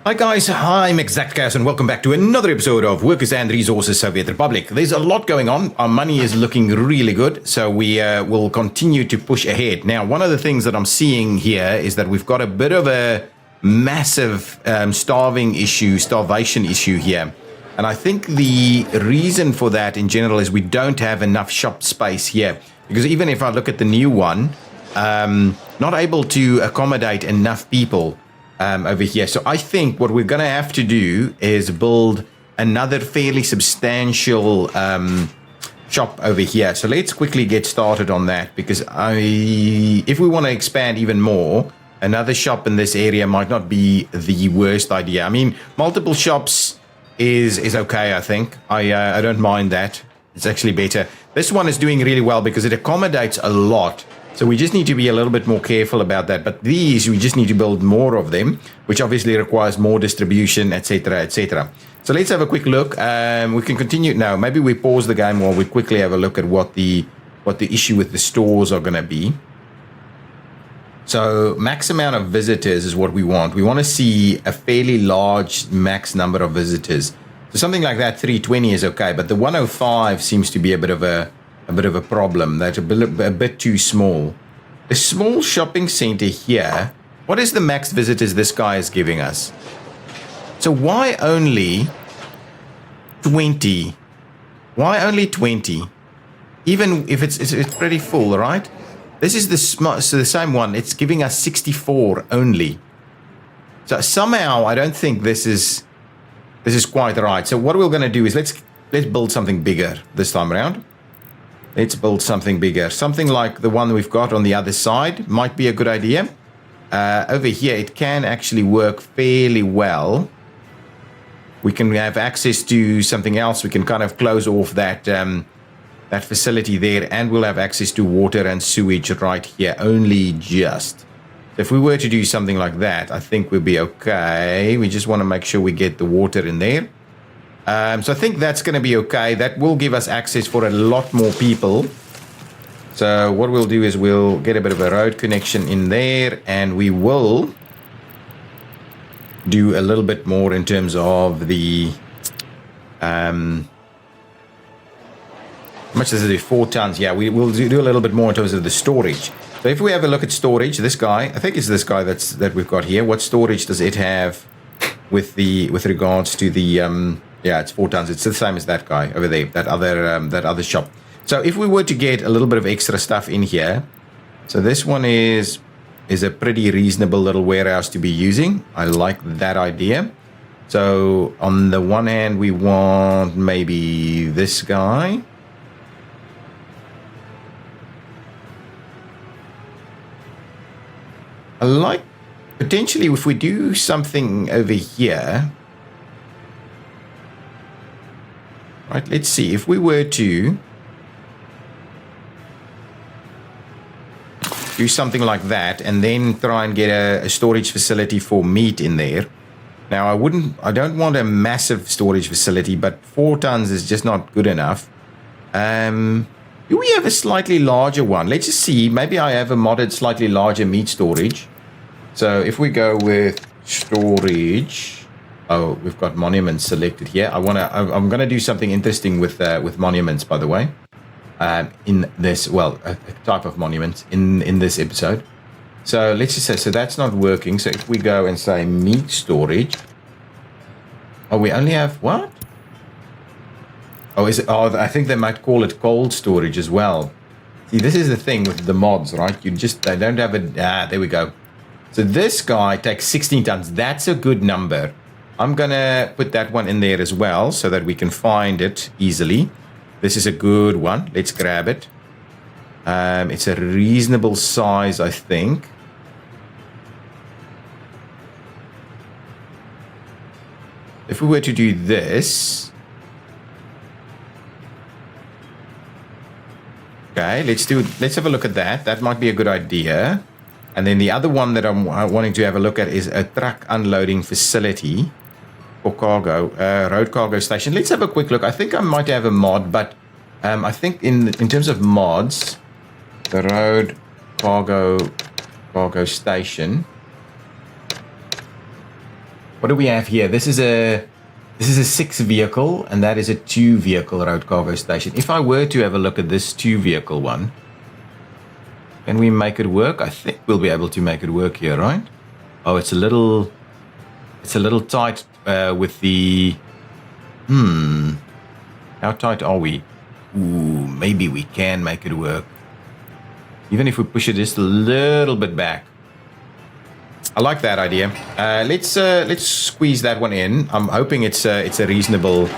Hi guys, I'm ExactChaos and welcome back to another episode of Workers and Resources Soviet Republic. There's a lot going on. Our money is looking really good, so we will continue to push ahead. Now, one of the things that I'm seeing here is that we've got a bit of a massive starvation issue here. And I think the reason for that in general is we don't have enough shop space here. Because even if I look at the new one, not able to accommodate enough people over here. So I think what we're going to have to do is build another fairly substantial shop over here. So let's quickly get started on that, because if we want to expand even more, another shop in this area might not be the worst idea. I mean, multiple shops is okay, I think. I don't mind that. It's actually better. This one is doing really well because it accommodates a lot. So we just need to be a little bit more careful about that. But these, we just need to build more of them, which obviously requires more distribution, etc., etc. So let's have a quick look. We can continue now. Maybe we pause the game while we quickly have a look at what the issue with the stores are going to be. So max amount of visitors is what we want. We want to see a fairly large max number of visitors. So something like that, 320 is okay. But the 105 seems to be a bit of a problem. That's a bit too small. A small shopping center here. What is the max visitors this guy is giving us? So why only 20? Why only 20? Even if it's pretty full, right? This is the same one. It's giving us 64 only. So somehow I don't think this is quite right. So what we're going to do is let's build something bigger this time around. Let's build something bigger. Something like the one we've got on the other side might be a good idea. Over here, it can actually work fairly well. We can have access to something else. We can kind of close off that facility there, and we'll have access to water and sewage right here, only just. So if we were to do something like that, I think we'll be okay. We just want to make sure we get the water in there. So I think that's going to be okay. That will give us access for a lot more people. So what we'll do is we'll get a bit of a road connection in there, and we will do a little bit more in terms of the how much does it do? 4 tons. Yeah, we will do a little bit more in terms of the storage. So if we have a look at storage, this guy, I think it's this guy that we've got here. What storage does it have with regards to the yeah, it's 4 tons. It's the same as that guy over there, that other shop. So if we were to get a little bit of extra stuff in here, so this one is a pretty reasonable little warehouse to be using. I like that idea. So on the one hand, we want maybe this guy. I like potentially if we do something over here. Right, let's see. If we were to do something like that and then try and get a storage facility for meat in there. Now, I don't want a massive storage facility, but 4 tons is just not good enough. Do we have a slightly larger one? Let's just see. Maybe I have a modded slightly larger meat storage. So if we go with storage... Oh, we've got monuments selected here. I'm gonna do something interesting with monuments, by the way. In this, well, a type of monument in this episode. So let's just say, so that's not working. So if we go and say meat storage, oh, we only have what? Oh, is it? Oh, I think they might call it cold storage as well. See, this is the thing with the mods, right? They don't have it. There we go. So this guy takes 16 tons. That's a good number. I'm going to put that one in there as well so that we can find it easily. This is a good one. Let's grab it. It's a reasonable size, I think. If we were to do this... Okay, let's have a look at that. That might be a good idea. And then the other one that I'm wanting to have a look at is a truck unloading facility. For cargo, road cargo station. Let's have a quick look. I think I might have a mod, but I think in terms of mods, the road cargo station What do we have here? This is a 6 vehicle, and that is a 2 vehicle road cargo station. If I were to have a look at this 2 vehicle one, can we make it work? I think we'll be able to make it work here, right? Oh, it's a little tight with the. How tight are we? Ooh, maybe we can make it work. Even if we push it just a little bit back. I like that idea. Let's squeeze that one in. I'm hoping it's a reasonable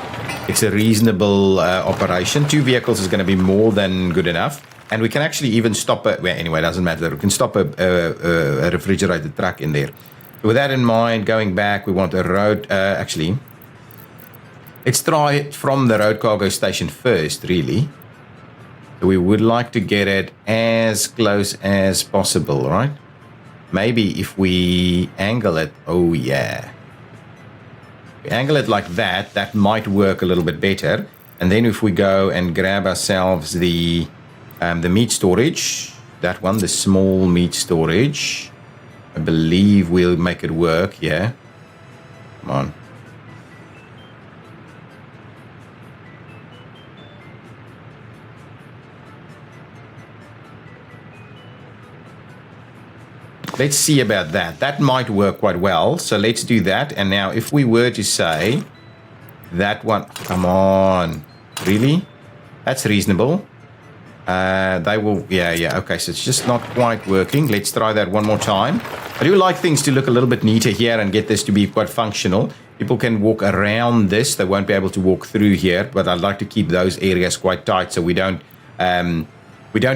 operation. 2 vehicles is going to be more than good enough, and we can actually even stop it. Well, anyway, it doesn't matter. We can stop a refrigerated truck in there. With that in mind, going back, we want a road. Actually, let's try it from the road cargo station first. Really, we would like to get it as close as possible, right? Maybe if we angle it, oh yeah. We angle it like that, that might work a little bit better. And then if we go and grab ourselves the meat storage, that one, the small meat storage, I believe we'll make it work, yeah. Come on. Let's see about that. That might work quite well. So let's do that. And now if we were to say that one, come on, really? That's reasonable. They will, yeah. Okay, so it's just not quite working. Let's try that one more time. I do like things to look a little bit neater here and get this to be quite functional. People can walk around this. They won't be able to walk through here, but I'd like to keep those areas quite tight so we don't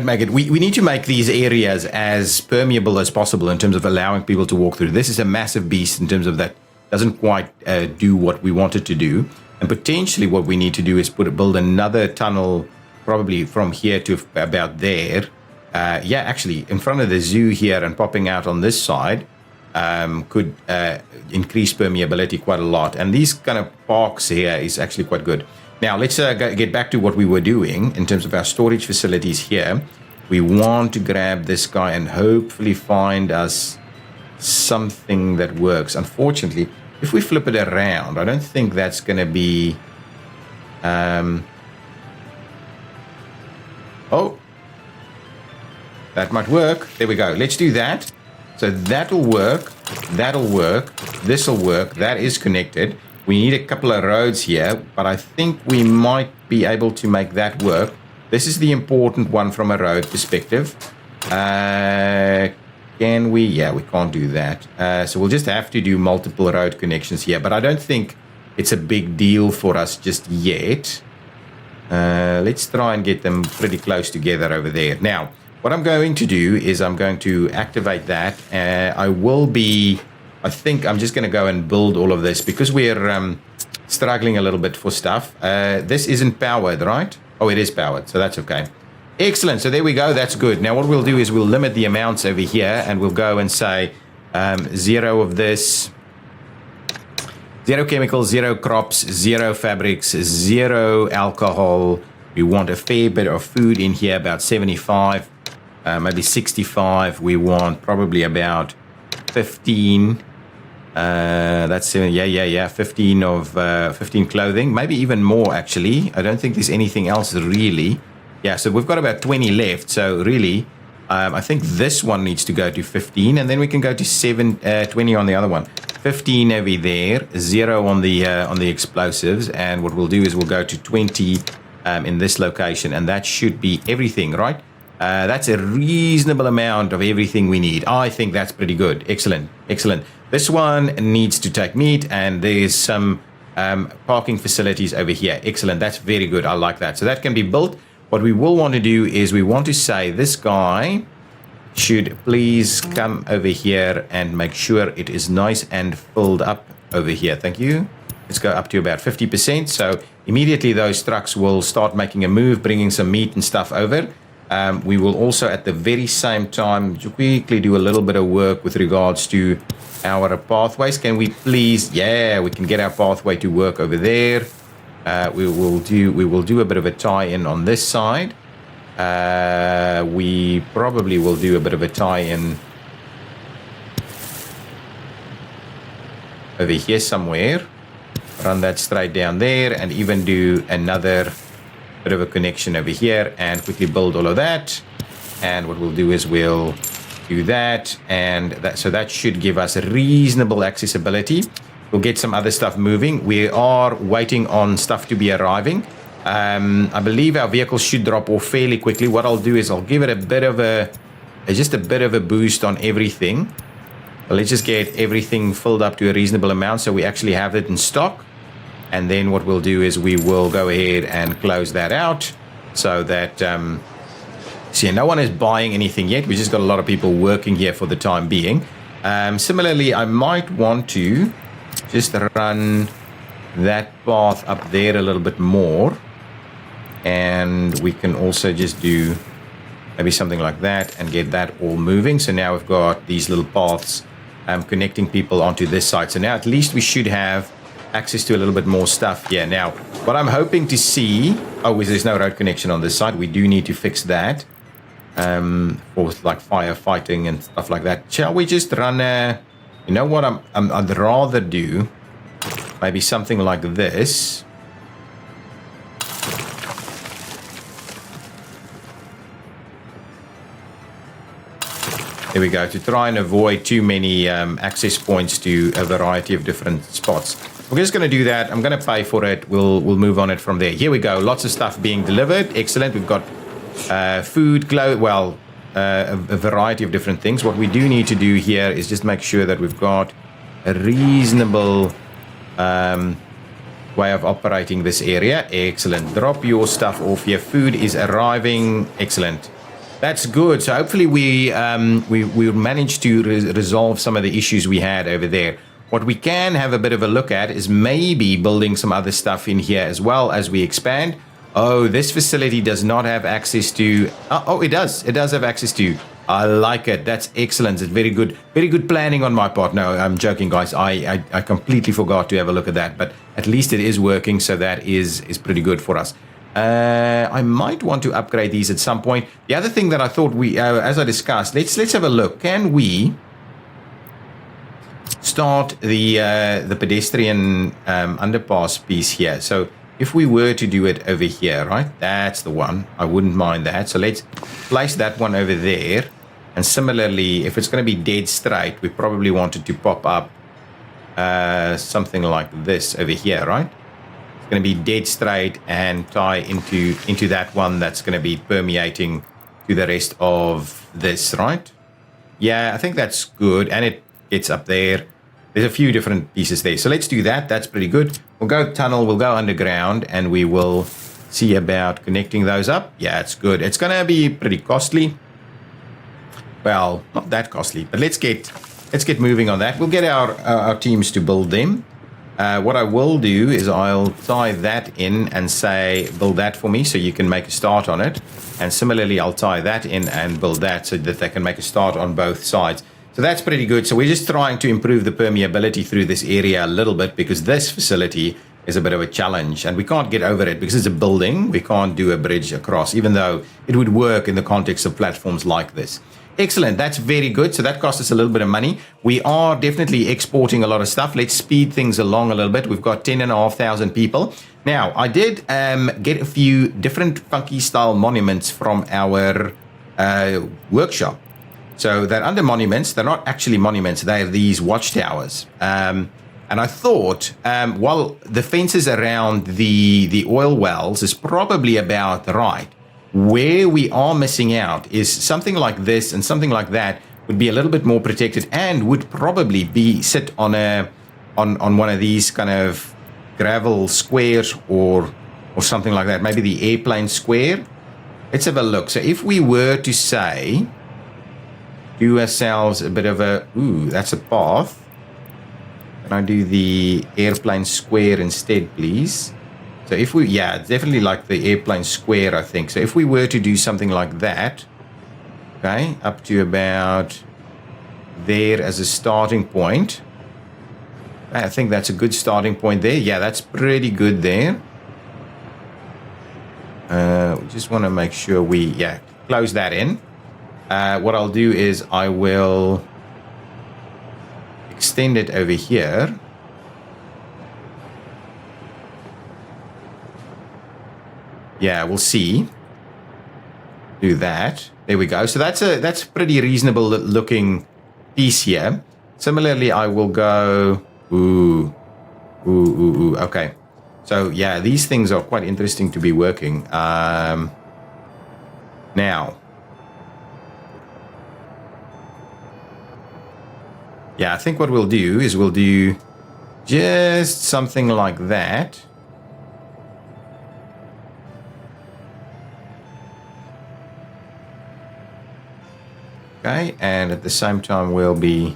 make it. We need to make these areas as permeable as possible in terms of allowing people to walk through. This is a massive beast in terms of that doesn't quite do what we want it to do. And potentially what we need to do is build another tunnel, probably from here to about there. Actually, in front of the zoo here and popping out on this side could increase permeability quite a lot. And these kind of parks here is actually quite good. Now, let's get back to what we were doing in terms of our storage facilities here. We want to grab this guy and hopefully find us something that works. Unfortunately, if we flip it around, I don't think that's going to be... Oh, that might work. There we go. Let's do that. So that'll work. That'll work. This'll work. That is connected. We need a couple of roads here, but I think we might be able to make that work. This is the important one from a road perspective. Can we? Yeah, we can't do that. So we'll just have to do multiple road connections here, but I don't think it's a big deal for us just yet. Let's try and get them pretty close together over there. Now, what I'm going to do is I'm going to activate that. I think I'm just going to go and build all of this because we're struggling a little bit for stuff. This isn't powered, right? Oh, it is powered, so that's okay. Excellent, so there we go, that's good. Now what we'll do is we'll limit the amounts over here and we'll go and say 0 of this, 0 chemicals, 0 crops, 0 fabrics, 0 alcohol. We want a fair bit of food in here, about 75, maybe 65. We want probably about 15. That's 15 of 15 clothing, maybe even more actually. I don't think there's anything else really. Yeah, so we've got about 20 left. So really, I think this one needs to go to 15, and then we can go to 20 on the other one. 15 over there, 0 on the explosives, and what we'll do is we'll go to 20 in this location, and that should be everything, right? That's a reasonable amount of everything we need. I think that's pretty good. Excellent, excellent. This one needs to take meat, and there's some parking facilities over here. Excellent, that's very good. I like that. So that can be built. What we will want to do is we want to say this guy should please come over here and make sure it is nice and filled up over here. Thank you. Let's go up to about 50%. So immediately those trucks will start making a move, bringing some meat and stuff over. We will also at the very same time quickly do a little bit of work with regards to our pathways. Can we please, yeah, we can get our pathway to work over there. We will do a bit of a tie-in on this side. We probably will do a bit of a tie-in over here somewhere. Run that straight down there, and even do another bit of a connection over here, and quickly build all of that. And what we'll do is we'll do that, and that, so that should give us reasonable accessibility. We'll get some other stuff moving. We are waiting on stuff to be arriving. I believe our vehicle should drop off fairly quickly. What I'll do is I'll give it a bit of just a bit of a boost on everything. But let's just get everything filled up to a reasonable amount so we actually have it in stock. And then what we'll do is we will go ahead and close that out so that, see, no one is buying anything yet. We just got a lot of people working here for the time being. Similarly, I might want to just run that path up there a little bit more. And we can also just do maybe something like that and get that all moving. So now we've got these little paths connecting people onto this side. So now at least we should have access to a little bit more stuff here. Now, what I'm hoping to see, there's no road connection on this side. We do need to fix that for like firefighting and stuff like that. Shall we just run you know what I'd rather do? Maybe something like this. There we go, to try and avoid too many access points to a variety of different spots. We're just going to do that. I'm going to pay for it. We'll move on it from there. Here we go. Lots of stuff being delivered. Excellent. We've got food, clothes, well, a variety of different things. What we do need to do here is just make sure that we've got a reasonable way of operating this area. Excellent. Drop your stuff off here. Food is arriving. Excellent. That's good. So hopefully we managed to resolve some of the issues we had over there. What we can have a bit of a look at is maybe building some other stuff in here as well as we expand. Oh, this facility does not have access to... Oh, it does. It does have access to... I like it. That's excellent. It's very good. Very good planning on my part. No, I'm joking, guys. I completely forgot to have a look at that. But at least it is working, so that is pretty good for us. I might want to upgrade these at some point. The other thing that I thought we, as I discussed, let's have a look. Can we start the pedestrian underpass piece here? So if we were to do it over here, right? That's the one. I wouldn't mind that. So let's place that one over there. And similarly, if it's going to be dead straight, we probably wanted to pop up something like this over here, right? It's going to be dead straight and tie into that one that's going to be permeating to the rest of this, right? Yeah, I think that's good. And it gets up there. There's a few different pieces there. So let's do that. That's pretty good. We'll go tunnel, we'll go underground, and we will see about connecting those up. Yeah, it's good. It's going to be pretty costly. Well, not that costly, but let's get moving on that. We'll get our teams to build them. What I will do is I'll tie that in and say, build that for me so you can make a start on it. And similarly, I'll tie that in and build that so that they can make a start on both sides. So that's pretty good. So we're just trying to improve the permeability through this area a little bit because this facility is a bit of a challenge and we can't get over it because it's a building. We can't do a bridge across, even though it would work in the context of platforms like this. Excellent. That's very good. So that cost us a little bit of money. We are definitely exporting a lot of stuff. Let's speed things along a little bit. We've got 10,500 people. Now, I did get a few different funky style monuments from our workshop. So they're under monuments. They're not actually monuments. They're these watchtowers. And I thought, while the fences around the oil wells is probably about right, where we are missing out is something like this and something like that would be a little bit more protected and would probably sit on one of these kind of gravel squares or something like that. Maybe the airplane square. Let's have a look. So if we were to say, do ourselves a bit of a, that's a path. Can I do the airplane square instead, please? So if we, yeah, definitely like the airplane square, I think. So if we were to do something like that, okay, up to about there as a starting point. I think that's a good starting point there. Yeah, that's pretty good there. We just want to make sure we, close that in. What I'll do is I will extend it over here. Yeah, we'll see. Do that. There we go. So that's a pretty reasonable looking piece here. Similarly, I will go. Ooh. Okay. So yeah, these things are quite interesting to be working. Now. Yeah, I think what we'll do is we'll do just something like that. Okay, and at the same time we'll be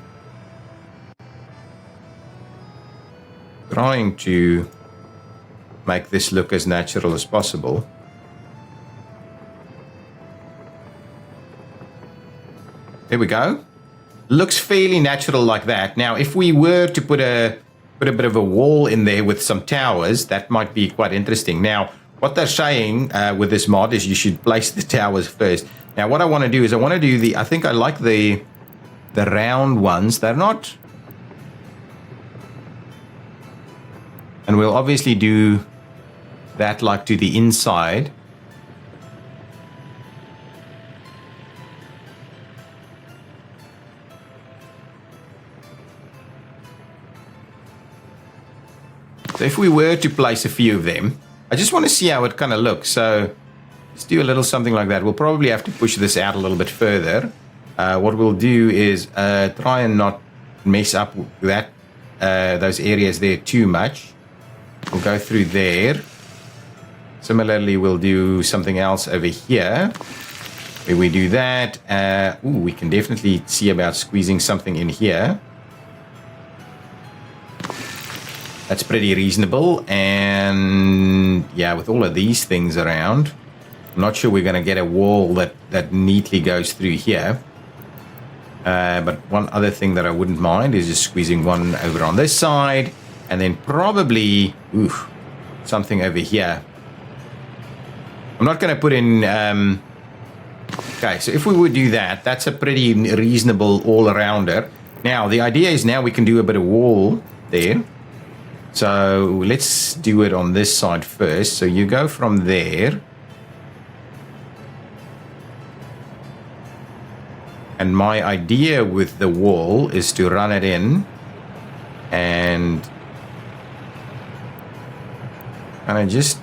trying to make this look as natural as possible. There we go. Looks fairly natural like that. Now, if we were to put a bit of a wall in there with some towers, that might be quite interesting. Now, what they're saying with this mod is you should place the towers first. Now, what I want to do is I think I like the round ones. They're not. And we'll obviously do that like to the inside. So if we were to place a few of them, I just want to see how it kind of looks. So let's do a little something like that. We'll probably have to push this out a little bit further. What we'll do is try and not mess up that those areas there too much. We'll go through there. Similarly, we'll do something else over here. Where we do that. We can definitely see about squeezing something in here. That's pretty reasonable, and yeah, with all of these things around, I'm not sure we're going to get a wall that neatly goes through here. But one other thing that I wouldn't mind is just squeezing one over on this side, and then probably something over here. I'm not going to put in... okay, so if we would do that, that's a pretty reasonable all-arounder. Now, the idea is now we can do a bit of wall there. So let's do it on this side first. So you go from there. And my idea with the wall is to run it in and kind of just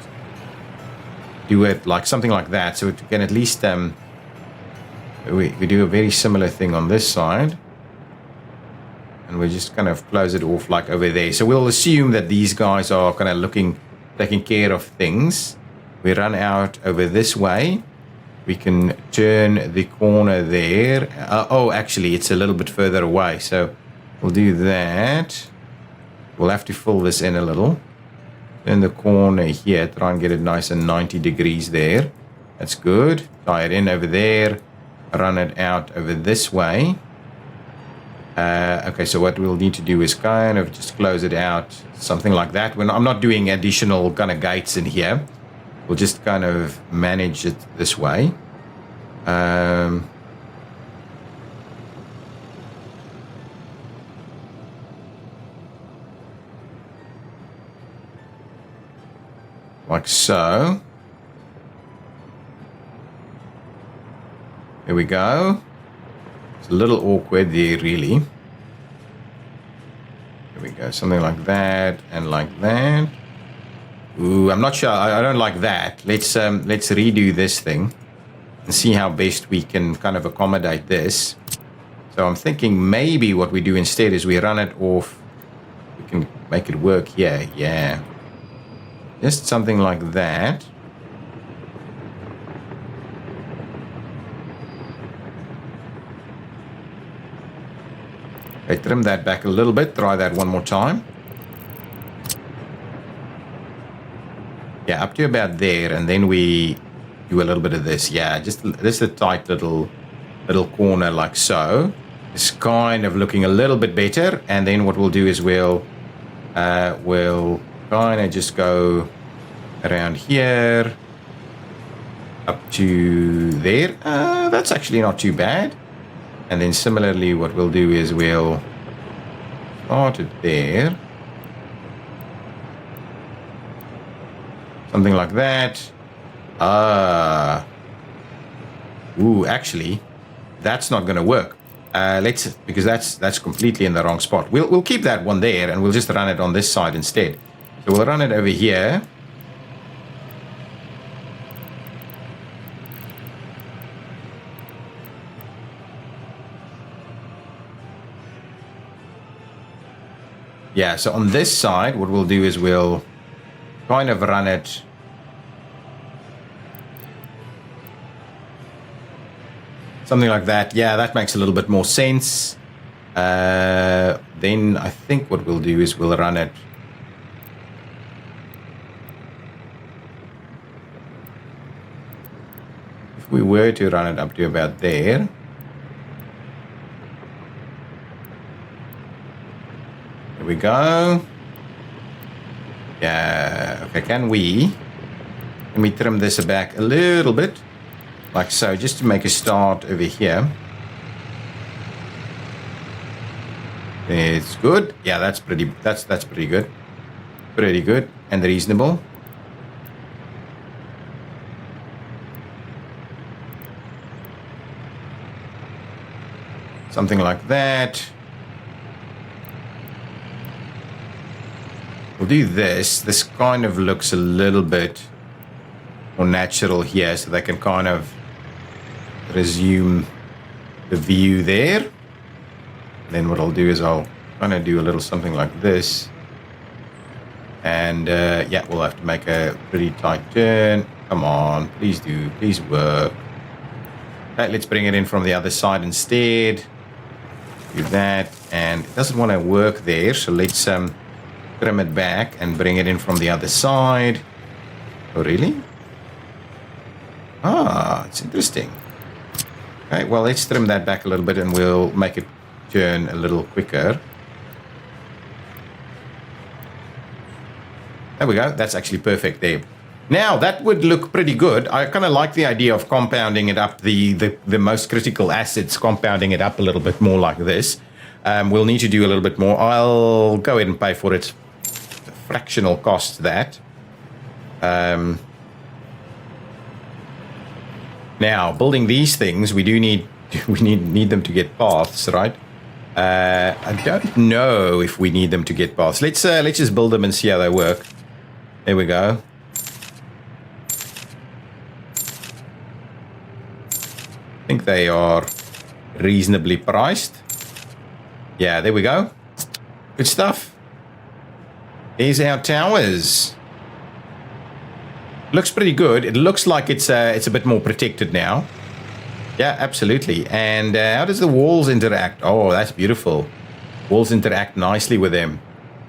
do it like something like that. So it can at least, we do a very similar thing on this side. And we just kind of close it off like over there. So we'll assume that these guys are kind of taking care of things. We run out over this way. We can turn the corner there. Actually, it's a little bit further away. So we'll do that. We'll have to fill this in a little. Turn the corner here. Try and get it nice and 90 degrees there. That's good. Tie it in over there. Run it out over this way. Okay, so what we'll need to do is kind of just close it out, something like that. I'm not doing additional kind of gates in here. We'll just kind of manage it this way. Like so. There we go. It's a little awkward there, really. There we go, something like that and like that. Ooh, I'm not sure. I don't like that. Let's redo this thing and see how best we can kind of accommodate this. So I'm thinking maybe what we do instead is we run it off. We can make it work here. Yeah, just something like that. Okay, trim that back a little bit. Try that one more time. Yeah, up to about there, and then we do a little bit of this. Yeah, just this is a tight little corner like so. It's kind of looking a little bit better, and then what we'll do is we'll kind of just go around here up to there. That's actually not too bad. And then similarly, what we'll do is we'll start it there. Something like that. Actually, that's not going to work. Because that's completely in the wrong spot. We'll keep that one there, and we'll just run it on this side instead. So we'll run it over here. Yeah, so on this side, what we'll do is we'll kind of run it something like that. Yeah, that makes a little bit more sense. Then I think what we'll do is we'll run it if we were to run it up to about there. There we go. Yeah, okay, can we trim this back a little bit? Like so, just to make a start over here. It's good. Yeah, that's pretty good. Pretty good and reasonable. Something like that. We'll do this. This kind of looks a little bit more natural here, so they can kind of resume the view there. Then what I'll do is I'll kind of do a little something like this. And yeah, we'll have to make a pretty tight turn. Come on, please work. Okay, let's bring it in from the other side instead. Do that, and it doesn't want to work there, so let's trim it back and bring it in from the other side. Oh, really? Ah, it's interesting. Okay, well, let's trim that back a little bit and we'll make it turn a little quicker. There we go. That's actually perfect there. Now, that would look pretty good. I kind of like the idea of compounding it up, the most critical assets, compounding it up a little bit more like this. We'll need to do a little bit more. I'll go ahead and pay for it. Fractional cost that. Now, building these things, we need them to get paths, right? I don't know if we need them to get paths. Let's just build them and see how they work. There we go. I think they are reasonably priced. Yeah, there we go. Good stuff. Here's our towers. Looks pretty good. It looks like it's a bit more protected now. Yeah, absolutely. And how does the walls interact? Oh, that's beautiful. Walls interact nicely with them.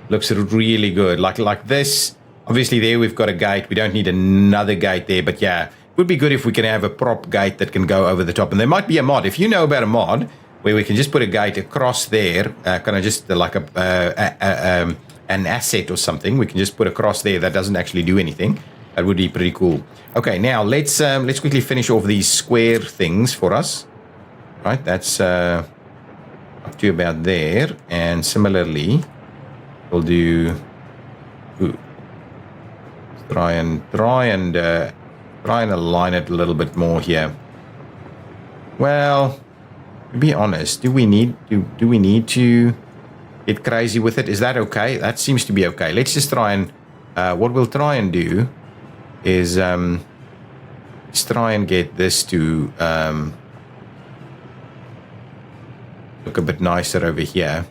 Looks really good. Like this. Obviously, there we've got a gate. We don't need another gate there, but yeah. It would be good if we can have a prop gate that can go over the top. And there might be a mod. If you know about a mod where we can just put a gate across there, kind of just like an asset or something, we can just put across there that doesn't actually do anything. That would be pretty cool. Okay, now let's quickly finish off these square things for us. Right, that's up to about there. And similarly, we'll do. Try and align it a little bit more here. Well, to be honest, do we need to get crazy with it? Is that okay? That seems to be okay. Let's just try and what we'll try and do is let's try and get this to look a bit nicer over here.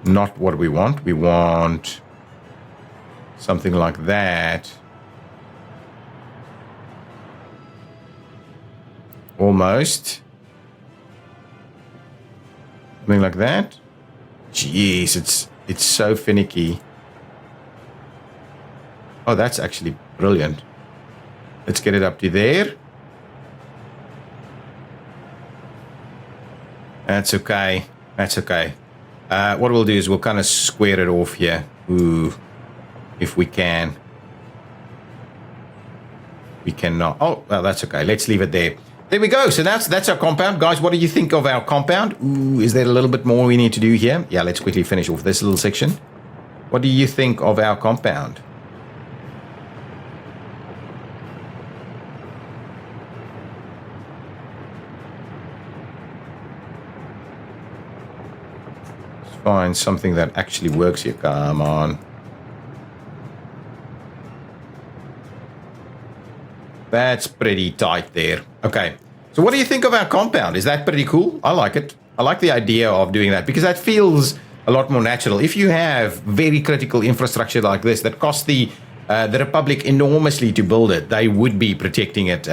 Not what we want. We want something like that. Almost. Something like that. Jeez, it's so finicky. Oh, that's actually brilliant. Let's get it up to there. That's okay. That's okay. What we'll do is we'll kind of square it off here. Ooh, if we can. We cannot. Oh, well, that's okay. Let's leave it there. There we go. So that's our compound. Guys, what do you think of our compound? Ooh, is there a little bit more we need to do here? Yeah, let's quickly finish off this little section. What do you think of our compound? Let's find something that actually works here. Come on. That's pretty tight there. Okay. So what do you think of our compound? Is that pretty cool? I like it. I like the idea of doing that because that feels a lot more natural. If you have very critical infrastructure like this that costs the Republic enormously to build it, they would be protecting it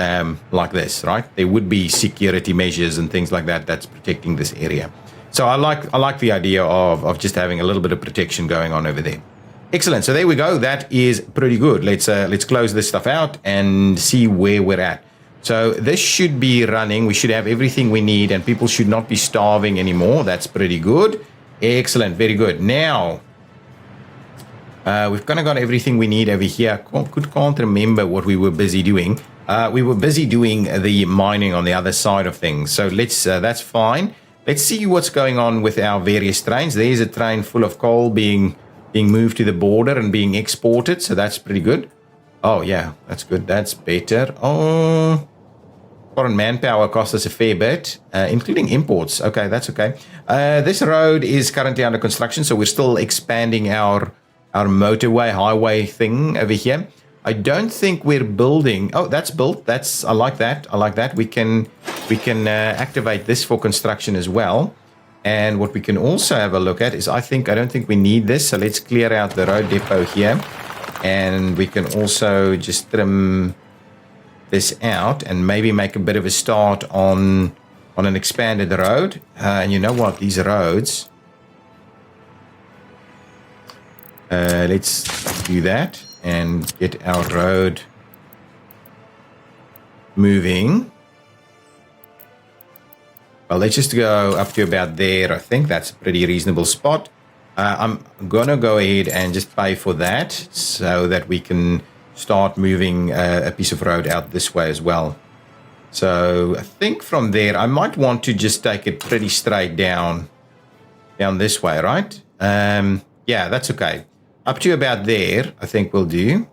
like this, right? There would be security measures and things like that that's protecting this area. So I like the idea of just having a little bit of protection going on over there. Excellent. So there we go. That is pretty good. Let's close this stuff out and see where we're at. So this should be running. We should have everything we need and people should not be starving anymore. That's pretty good. Excellent. Very good. Now, we've kind of got everything we need over here. Can't remember what we were busy doing. We were busy doing the mining on the other side of things. So that's fine. Let's see what's going on with our various trains. There's a train full of coal being moved to the border and being exported. So that's pretty good. Oh, yeah, that's good. That's better. Oh, foreign manpower costs us a fair bit, including imports. Okay, that's okay. This road is currently under construction, so we're still expanding our motorway, highway thing over here. I don't think we're building. Oh, that's built. I like that. I like that. We can activate this for construction as well. And what we can also have a look at is I don't think we need this. So let's clear out the road depot here. And we can also just trim this out and maybe make a bit of a start on an expanded road. And you know what? These roads. Let's do that and get our road moving. Well, let's just go up to about there. I think that's a pretty reasonable spot. I'm going to go ahead and just pay for that so that we can start moving a piece of road out this way as well. So I think from there, I might want to just take it pretty straight down this way, right? Yeah, that's okay. Up to about there, I think we'll do.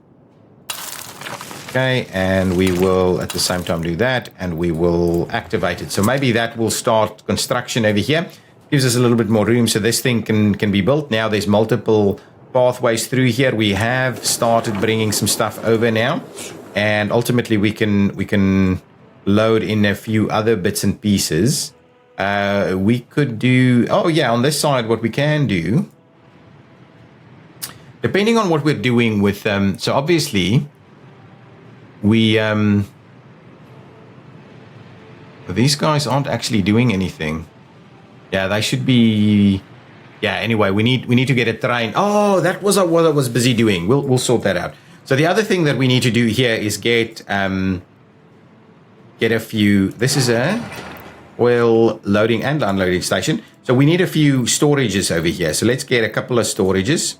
Okay, and we will at the same time do that, and we will activate it. So maybe that will start construction over here. Gives us a little bit more room so this thing can be built. Now there's multiple pathways through here. We have started bringing some stuff over now, and ultimately we can load in a few other bits and pieces. We could do, oh yeah, on this side what we can do, depending on what we're doing with so obviously these guys aren't actually doing anything. Yeah, they should be. Yeah, anyway, we need to get a train. Oh, that was what I was busy doing. We'll sort that out. So the other thing that we need to do here is get a few. This is a oil loading and unloading station. So we need a few storages over here. So let's get a couple of storages.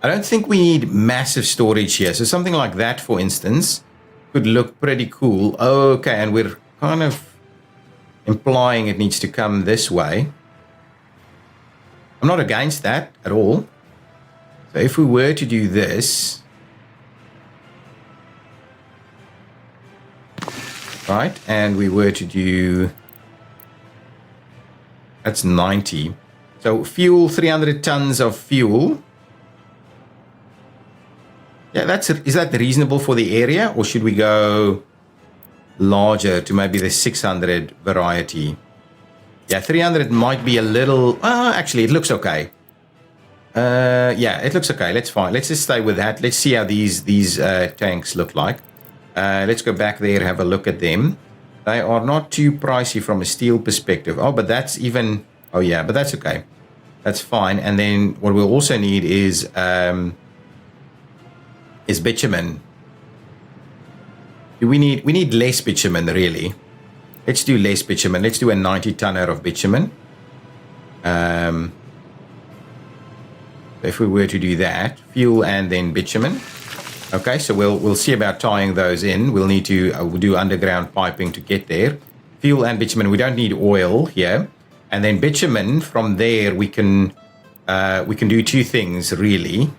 I don't think we need massive storage here. So something like that, for instance, could look pretty cool. Okay, and we're kind of implying it needs to come this way. I'm not against that at all. So if we were to do this, right, and we were to do, that's 90. So fuel, 300 tons of fuel. Yeah, is that reasonable for the area, or should we go larger to maybe the 600 variety? Yeah, 300 might be a little. Actually, it looks okay. Yeah, it looks okay. Let's fine. Let's just stay with that. Let's see how these tanks look like. Let's go back there, have a look at them. They are not too pricey from a steel perspective. Oh, but that's even. Oh yeah, but that's okay. That's fine. And then what we'll also need is bitumen. We need less bitumen, really. Let's do less bitumen. Let's do a 90 tonner of bitumen. If we were to do that, fuel and then bitumen. Okay, so we'll see about tying those in. We'll need to do underground piping to get there. Fuel and bitumen. We don't need oil here. And then bitumen, from there we can we can do two things, really.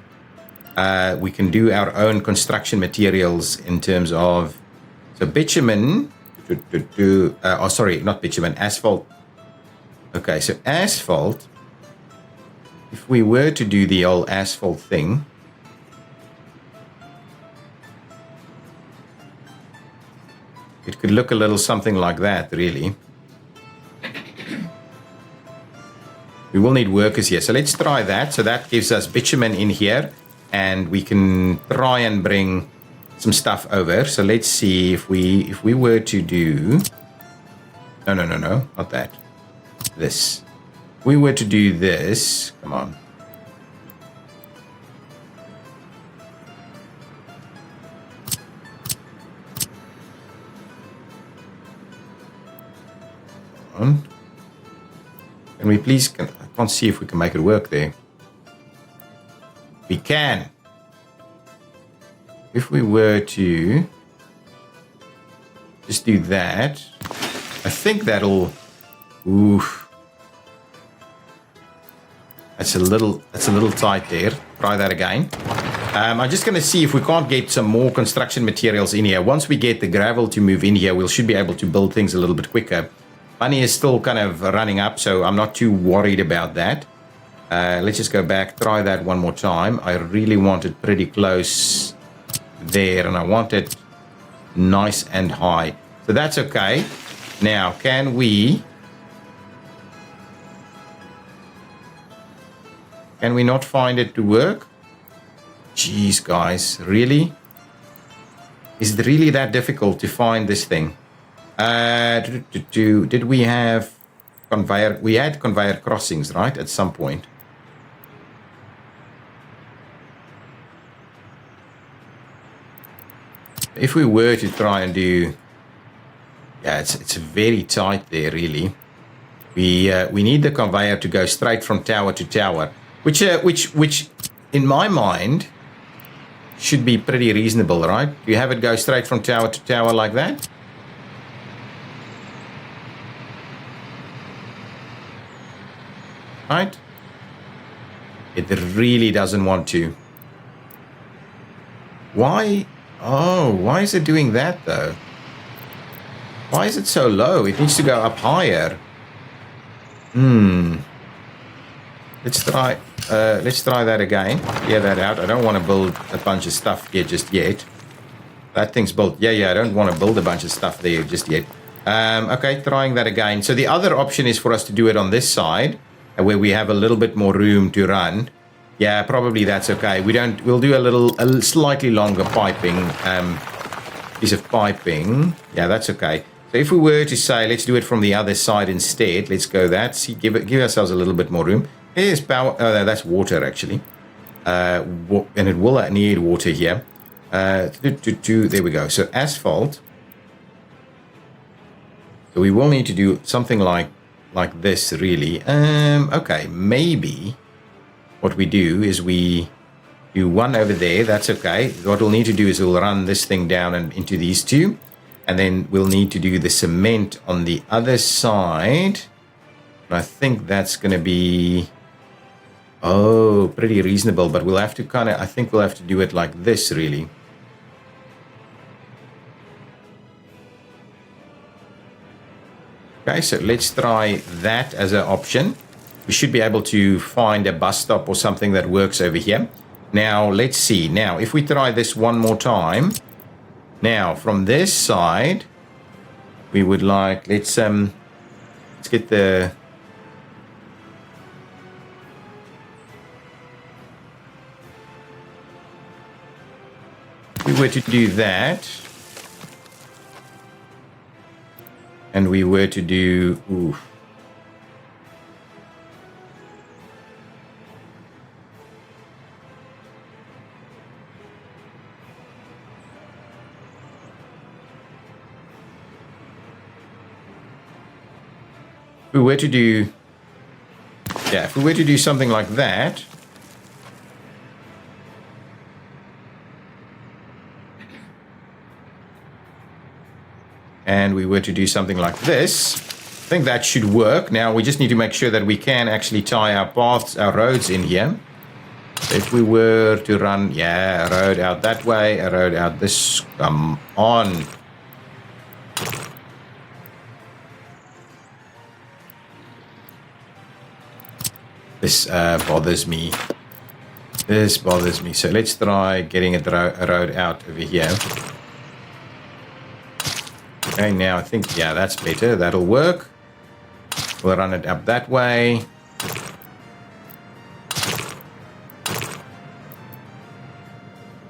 We can do our own construction materials in terms of, so bitumen, sorry, not bitumen, asphalt. Okay, so asphalt, if we were to do the old asphalt thing, it could look a little something like that, really. We will need workers here. So let's try that. So that gives us bitumen in here. And we can try and bring some stuff over. So let's see if we were to do... No, not that. This. If we were to do this... Come on. Can we please... I can't see if we can make it work there. We can. If we were to just do that, I think that'll... Oof. That's a little tight there. Try that again. I'm just going to see if we can't get some more construction materials in here. Once we get the gravel to move in here, we should be able to build things a little bit quicker. Money is still kind of running up, so I'm not too worried about that. Let's just go back, try that one more time. I really want it pretty close there, and I want it nice and high. So that's okay. Now, can we not find it to work? Jeez, guys, really? Is it really that difficult to find this thing? Did we have conveyor? We had conveyor crossings, right, at some point. If we were to try and do... Yeah, it's very tight there, really. We need the conveyor to go straight from tower to tower, which in my mind should be pretty reasonable, right? You have it go straight from tower to tower like that. Right? It really doesn't want to. Why? Oh, why is it doing that though? Why is it so low? It needs to go up higher. Let's try that again. Clear that out. I don't want to build a bunch of stuff here just yet. That thing's built. Yeah, I don't want to build a bunch of stuff there just yet. Okay, trying that again. So the other option is for us to do it on this side, where we have a little bit more room to run. Yeah, probably that's okay. We'll do a slightly longer piping, piece of piping. Yeah, that's okay. So if we were to say, let's do it from the other side instead, let's go that. See, give ourselves a little bit more room. Here's power. Oh, that's water actually, and it will need water here. There we go. So asphalt. So we will need to do something like this, really. Okay, maybe what we do is we do one over there. That's okay. What we'll need to do is we'll run this thing down and into these two, and then we'll need to do the cement on the other side. And I think that's going to be pretty reasonable, but we'll have to I think we'll have to do it like this, really. Okay, so let's try that as an option. We should be able to find a bus stop or something that works over here. Now, let's see. Now, if we try this one more time. Now, from this side, we would like, let's get the... If we were to do that... And we were to do... Oof. If we were to do... Yeah, if we were to do something like that... And we were to do something like this, think that should work. Now we just need to make sure that we can actually tie our paths, our roads in here. If we were to run, yeah, a road out that way, a road out this, come on. This bothers me. This bothers me. So let's try getting a road out over here. Okay, now I think, yeah, that's better. That'll work. We'll run it up that way.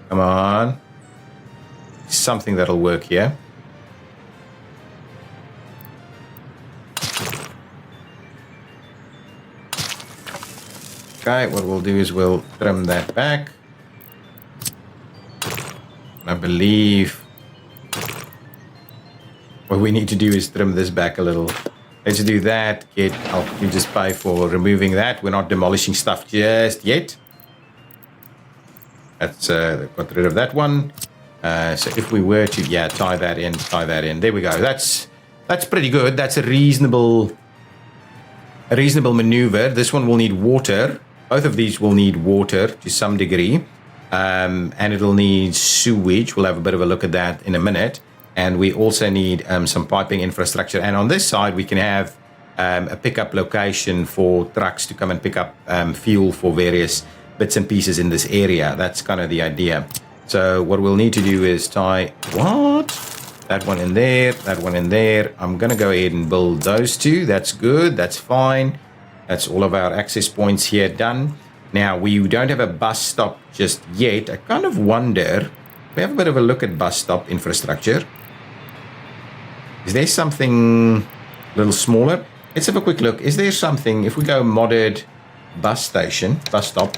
Come on. Something that'll work here. Okay, what we'll do is we'll trim that back. I believe what we need to do is trim this back a little. Let's do that. I'll just pay for removing that. We're not demolishing stuff just yet. That's got rid of that one. So if we were to, yeah, tie that in. There we go. That's pretty good. That's a reasonable maneuver. This one will need water. Both of these will need water to some degree, and it'll need sewage. We'll have a bit of a look at that in a minute. And we also need some piping infrastructure. And on this side, we can have a pickup location for trucks to come and pick up fuel for various bits and pieces in this area. That's kind of the idea. So what we'll need to do is tie that one in there, that one in there. I'm going to go ahead and build those two. That's good. That's fine. That's all of our access points here done. Now, we don't have a bus stop just yet. I kind of wonder, we have a bit of a look at bus stop infrastructure. Is there something a little smaller? Let's have a quick look. Is there something, if we go modded bus station, bus stop.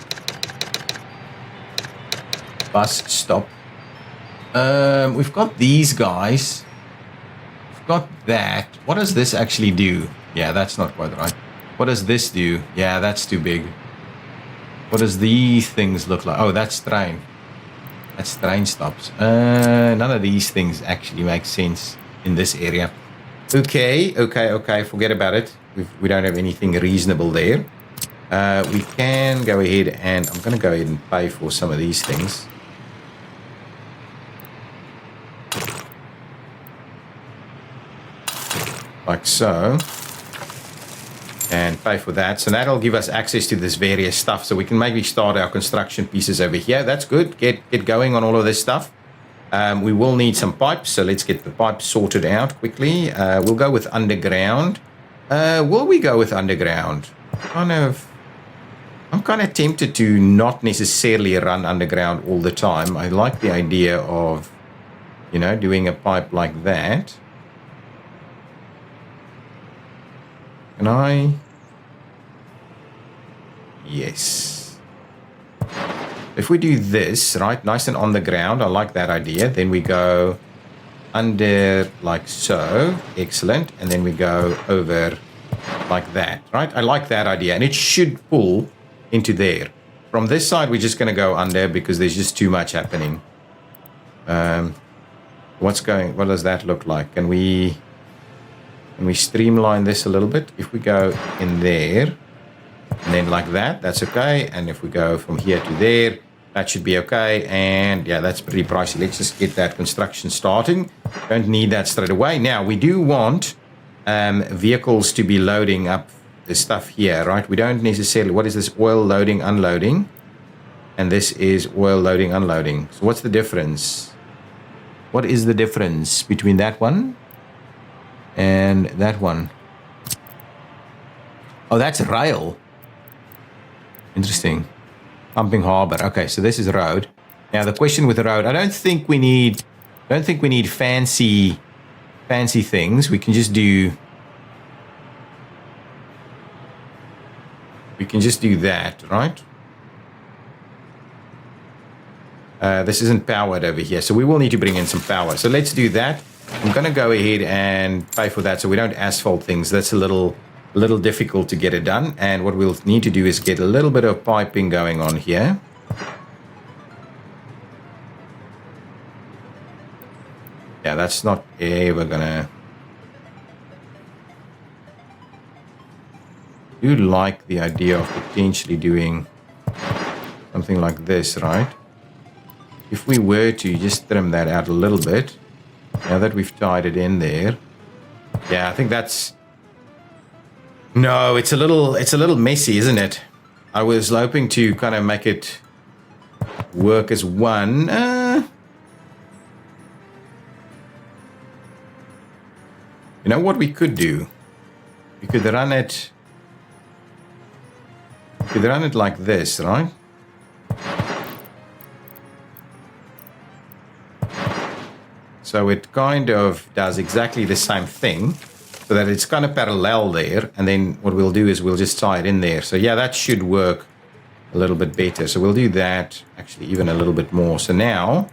We've got these guys. We've got that. What does this actually do? Yeah, that's not quite right. What does this do? Yeah, that's too big. What does these things look like? Oh, that's train. That's train stops. None of these things actually make sense in this area. Okay. Forget about it. We don't have anything reasonable there. We can go ahead and I'm going to go ahead and pay for some of these things. Like so. And pay for that. So that'll give us access to this various stuff. So we can maybe start our construction pieces over here. That's good. Get going on all of this stuff. We will need some pipes. So let's get the pipes sorted out quickly. We'll go with underground. Will we go with underground? I'm kind of tempted to not necessarily run underground all the time. I like the idea of, doing a pipe like that. Can I? Yes. If we do this, right, nice and on the ground, I like that idea. Then we go under like so. Excellent. And then we go over like that, right? I like that idea. And it should pull into there. From this side, we're just going to go under because there's just too much happening. What does that look like? Can we streamline this a little bit? If we go in there and then like that, that's okay. And if we go from here to there, that should be okay. And yeah, that's pretty pricey. Let's just get that construction starting. Don't need that straight away. Now, we do want vehicles to be loading up the stuff here, right? We don't necessarily, what is this? Oil loading, unloading. And this is oil loading, unloading. So what's the difference? What is the difference between that one and that one? Oh, that's rail. Interesting. Pumping harbor. Okay, so this is road. Now the question with the road, I don't think we need fancy things. We can just do that, right? This isn't powered over here, so we will need to bring in some power. So let's do that. I'm going to go ahead and pay for that so we don't asphalt things. That's a little difficult to get it done. And what we'll need to do is get a little bit of piping going on here. Yeah, that's not ever going to... do like the idea of potentially doing something like this, right? If we were to just trim that out a little bit, now that we've tied it in there. Yeah, I think that's... No, it's a little messy, isn't it? I was hoping to kind of make it work as one. You know what we could do? We could run it... We could run it like this, right? So it kind of does exactly the same thing, so that it's kind of parallel there, and then what we'll do is we'll just tie it in there. So yeah, that should work a little bit better. So we'll do that, actually even a little bit more. So now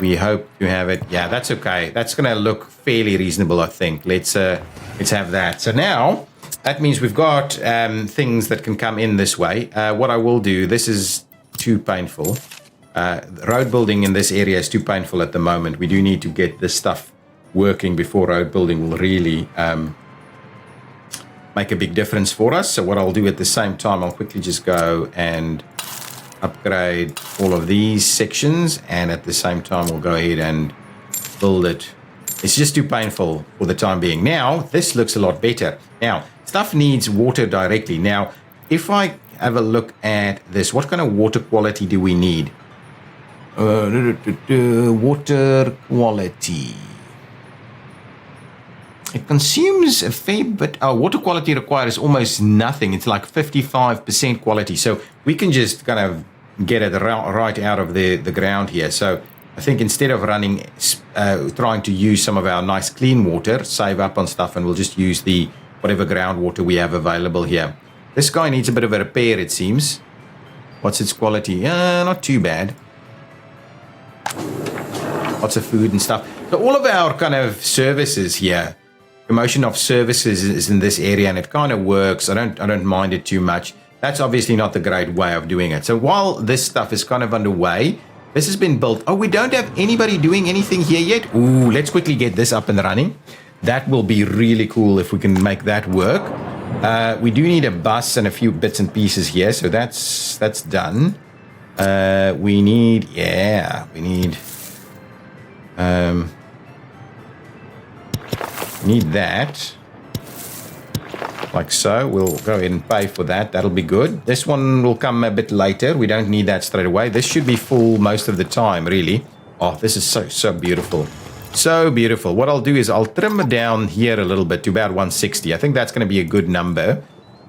we hope to have it. Yeah, that's okay. That's going to look fairly reasonable, I think. Let's have that. So now that means we've got things that can come in this way. What I will do, this is too painful. Road building in this area is too painful at the moment. We do need to get this stuff working before road building will really make a big difference for us. So what I'll do at the same time, I'll quickly just go and upgrade all of these sections, and at the same time we'll go ahead and build it. It's just too painful for the time being. Now this looks a lot better. Now stuff needs water directly. Now if I have a look at this, what kind of water quality do we need? Water quality. It consumes a fair bit. Water quality requires almost nothing. It's like 55% quality. So we can just kind of get it right out of the ground here. So I think instead of running, trying to use some of our nice clean water, save up on stuff, and we'll just use the whatever groundwater we have available here. This guy needs a bit of a repair, it seems. What's its quality? Not too bad. Lots of food and stuff. So all of our kind of services here, promotion of services is in this area, and it kind of works. I don't mind it too much. That's obviously not the great way of doing it. So while this stuff is kind of underway, this has been built. Oh, we don't have anybody doing anything here yet. Ooh, let's quickly get this up and running. That will be really cool if we can make that work. We do need a bus and a few bits and pieces here, so that's done. We need that, like so. We'll go ahead and pay for that. That'll be good. This one will come a bit later. We don't need that straight away. This should be full most of the time, really. Oh, this is so beautiful. So beautiful. What I'll do is I'll trim it down here a little bit to about 160. I think that's going to be a good number.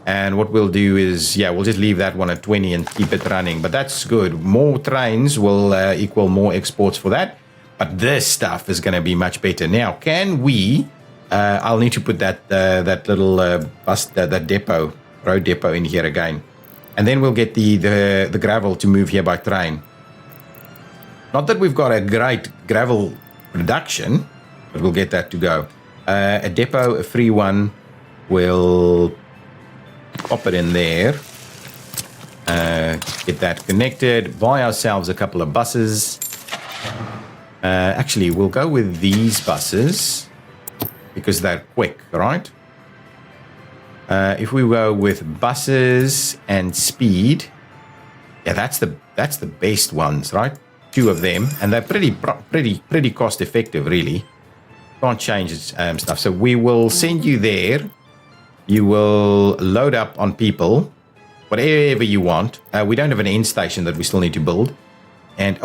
And what we'll do is, yeah, we'll just leave that one at 20 and keep it running. But that's good. More trains will equal more exports for that. But this stuff is going to be much better. Now, can we... I'll need to put that little bus, that depot, road depot in here again. And then we'll get the gravel to move here by train. Not that we've got a great gravel production, but we'll get that to go. A depot, a free one, we'll pop it in there. Get that connected. Buy ourselves a couple of buses. Actually, we'll go with these buses because they're quick, right? If we go with buses and speed, yeah, that's the best ones, right? 2 of them, and they're pretty cost effective, really. Can't change stuff. So we will send you there. You will load up on people, whatever you want. We don't have an end station that we still need to build. And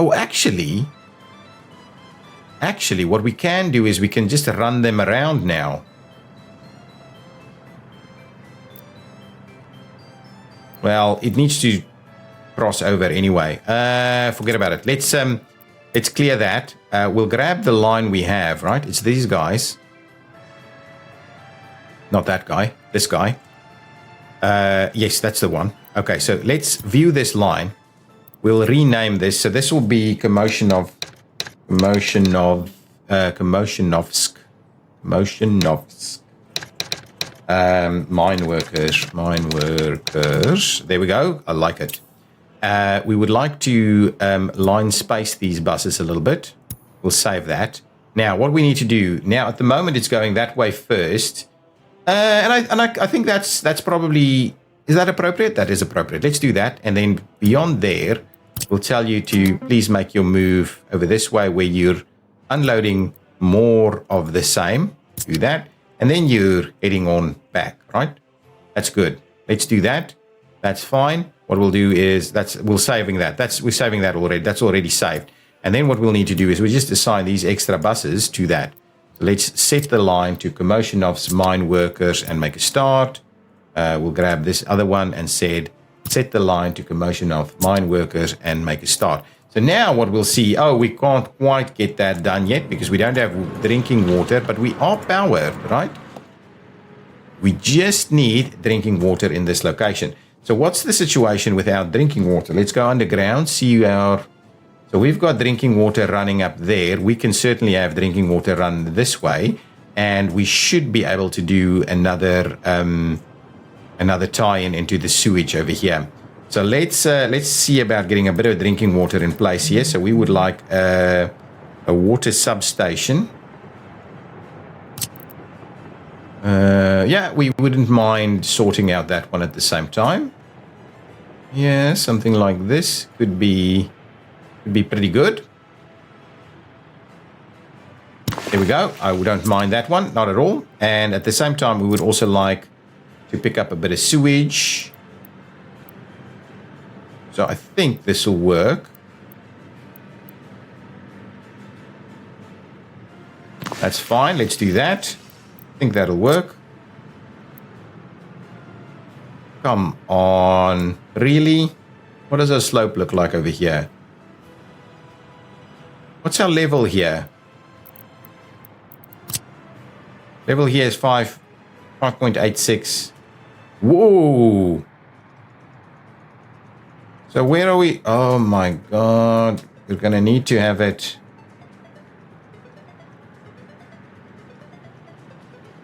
actually, what we can do is we can just run them around now. Well, it needs to cross over anyway. Forget about it. Let's clear that. We'll grab the line we have, right? It's these guys. Not that guy. This guy. Yes, that's the one. Okay, so let's view this line. We'll rename this. So this will be Commotionovsk. Mine workers. There we go. I like it. We would like to line space these buses a little bit. We'll save that. Now, what we need to do, now at the moment it's going that way first. I think that's probably, is that appropriate? That is appropriate. Let's do that. And then beyond there, we'll tell you to please make your move over this way where you're unloading more of the same. Do that. And then you're heading on back, right? That's good. Let's do that. That's fine. What we'll do is we're saving that. We're saving that already. That's already saved. And then what we'll need to do is we just assign these extra buses to that. So let's set the line to commotion of mine workers and make a start. We'll grab this other one and set the line to commotion of mine workers and make a start. So now what we'll see, we can't quite get that done yet because we don't have drinking water, but we are powered, right? We just need drinking water in this location. So what's the situation without drinking water? Let's go underground, see so we've got drinking water running up there. We can certainly have drinking water run this way, and we should be able to do another tie-in into the sewage over here. So let's see about getting a bit of drinking water in place here. So we would like a water substation. We wouldn't mind sorting out that one at the same time. Yeah, something like this could be pretty good. There we go. I don't mind that one, not at all. And at the same time, we would also like to pick up a bit of sewage. So I think this will work. That's fine. Let's do that. I think that'll work. Come on. Really? What does our slope look like over here? What's our level here? Level here is 5.86. Whoa! So where are we? Oh my god. We're going to need to have it.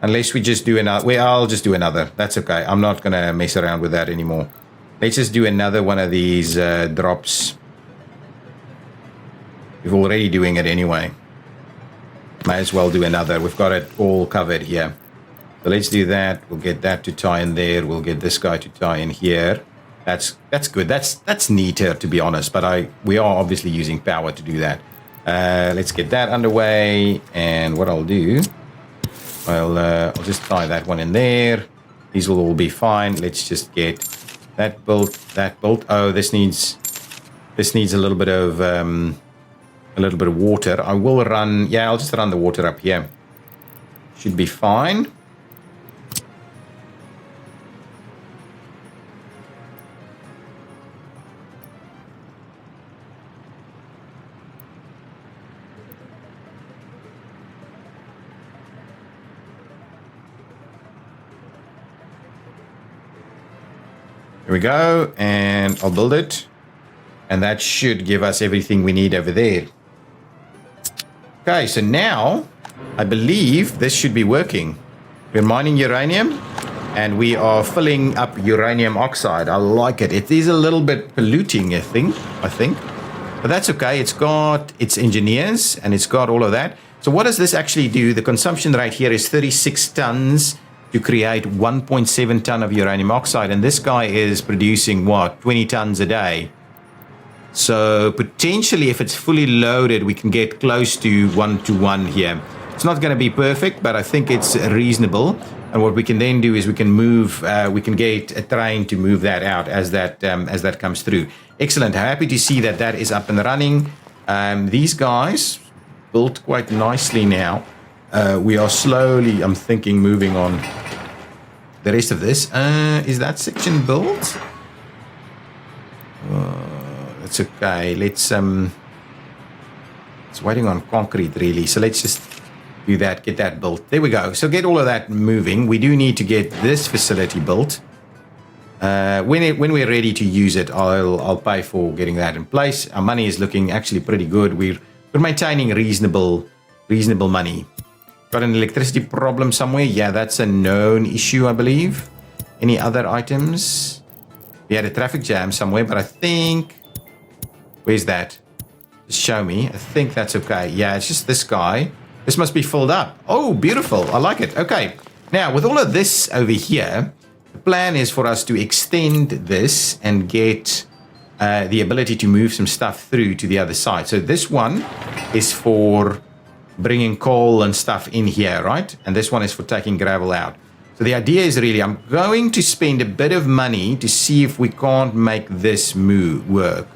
Unless we just do another. Well, I'll just do another. That's okay. I'm not going to mess around with that anymore. Let's just do another one of these drops. We're already doing it anyway. Might as well do another. We've got it all covered here. So let's do that. We'll get that to tie in there. We'll get this guy to tie in here. That's good. That's neater, to be honest. But we are obviously using power to do that. Let's get that underway. And what I'll do, I'll just tie that one in there. These will all be fine. Let's just get that built. That built. Oh, this needs a little bit of water. I will run. Yeah, I'll just run the water up here. Should be fine. Here we go, and I'll build it. And that should give us everything we need over there. Okay, so now I believe this should be working. We're mining uranium and we are filling up uranium oxide. I like it. It is a little bit polluting, I think. But that's okay. It's got its engineers and it's got all of that. So what does this actually do? The consumption rate here is 36 tons to create 1.7 ton of uranium oxide. And this guy is producing, 20 tons a day. So potentially, if it's fully loaded, we can get close to 1-to-1 here. It's not going to be perfect, but I think it's reasonable. And what we can then do is we can move, we can get a train to move that out as that comes through. Excellent. Happy to see that is up and running. These guys built quite nicely now. We are slowly, I'm thinking, moving on the rest of this. Is that section built? It's okay. It's waiting on concrete really. So let's just do that, get that built. There we go. So get all of that moving. We do need to get this facility built. When we're ready to use it, I'll pay for getting that in place. Our money is looking actually pretty good. We're maintaining reasonable money. Got an electricity problem somewhere? Yeah, that's a known issue, I believe. Any other items? We had a traffic jam somewhere, but I think... Where's that? Just show me. I think that's okay. Yeah, it's just this guy. This must be filled up. Oh, beautiful. I like it. Okay. Now, with all of this over here, the plan is for us to extend this and get the ability to move some stuff through to the other side. So this one is for bringing coal and stuff in here, right? And this one is for taking gravel out. So the idea is really, I'm going to spend a bit of money to see if we can't make this move work.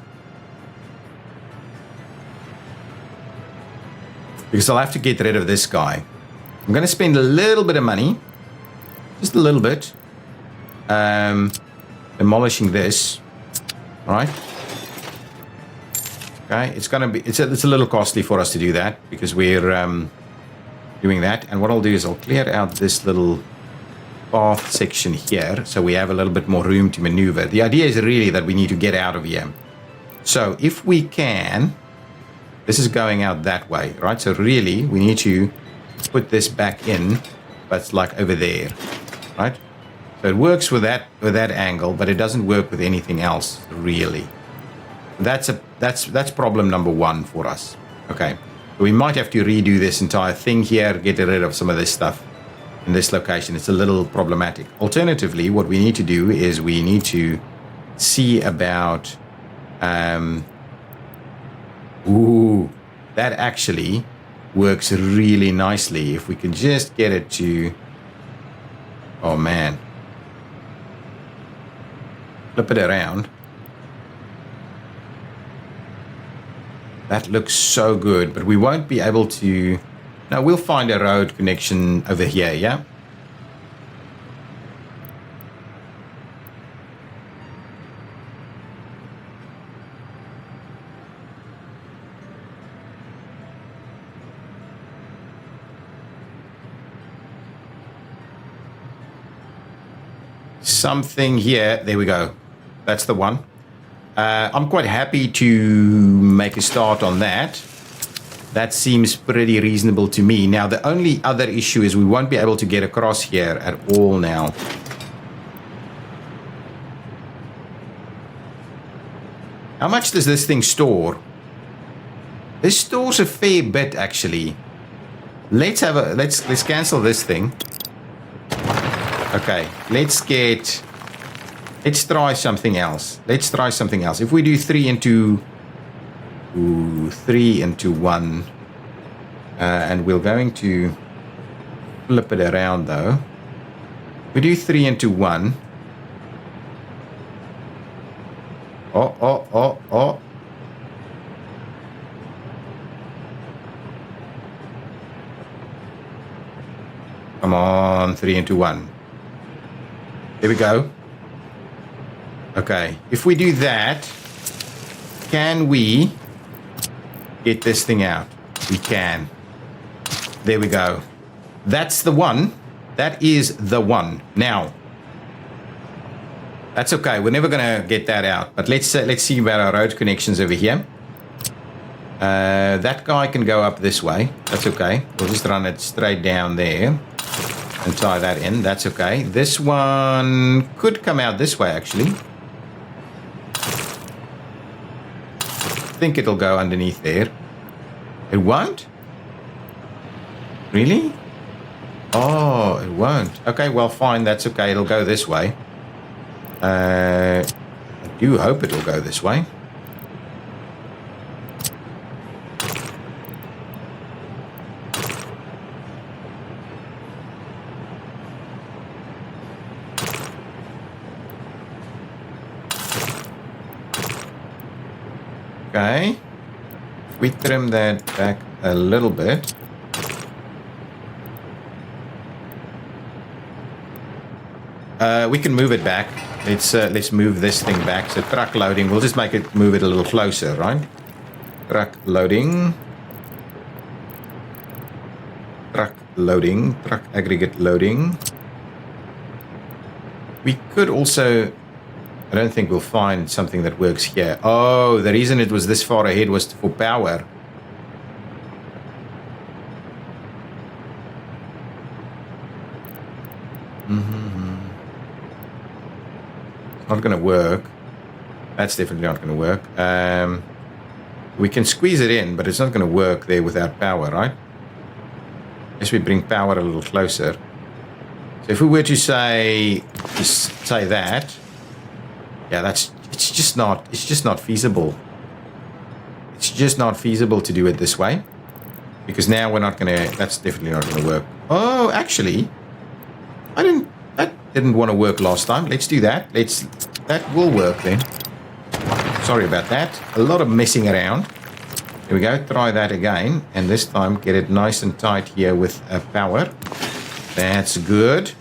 Because I'll have to get rid of this guy. I'm going to spend a little bit of money, just a little bit, demolishing this. All right. Okay, it's going to be, it's a little costly for us to do that because we're doing that. And what I'll do is I'll clear out this little path section here so we have a little bit more room to maneuver. The idea is really that we need to get out of here. So if we can, this is going out that way, right? So really we need to put this back in, but it's like over there, right? So it works with that angle, but it doesn't work with anything else really. That's problem number one for us. Okay, we might have to redo this entire thing here, get rid of some of this stuff in this location. It's a little problematic. Alternatively, what we need to do is we need to see about that actually works really nicely if we can just get it to, oh man, flip it around. That looks so good, but we won't be able to. No, we'll find a road connection over here, yeah? Something here. There we go. That's the one. I'm quite happy to make a start on that. That seems pretty reasonable to me. Now, the only other issue is we won't be able to get across here at all now. How much does this thing store? This stores a fair bit, actually. Let's cancel this thing. Okay, let's try something else. If we do 3 into 1, and we're going to flip it around though. We do 3 into 1. Oh. Come on, 3 into 1. There we go. Okay, if we do that, can we get this thing out? We can. There we go. That's the one. That is the one. Now, that's okay. We're never going to get that out. But let's see about our road connections over here. That guy can go up this way. That's okay. We'll just run it straight down there and tie that in. That's okay. This one could come out this way, actually. I think it'll go underneath there. It won't? Really? Oh, it won't. Okay, well, fine. That's okay. It'll go this way. I do hope it'll go this way. Okay, if we trim that back a little bit. We can move it back. Let's move this thing back. So truck loading, we'll just move it a little closer, right? Truck loading. Truck aggregate loading. We could also, I don't think we'll find something that works here. Oh, the reason it was this far ahead was for power. Not going to work. That's definitely not going to work. We can squeeze it in, but it's not going to work there without power, right? As we bring power a little closer. So if we were to say that, yeah, it's just not feasible. It's just not feasible to do it this way, because now we're not gonna. That's definitely not gonna work. Oh, actually, that didn't want to work last time. Let's do that. That will work then. Sorry about that. A lot of messing around. Here we go. Try that again, and this time get it nice and tight here with power. That's good.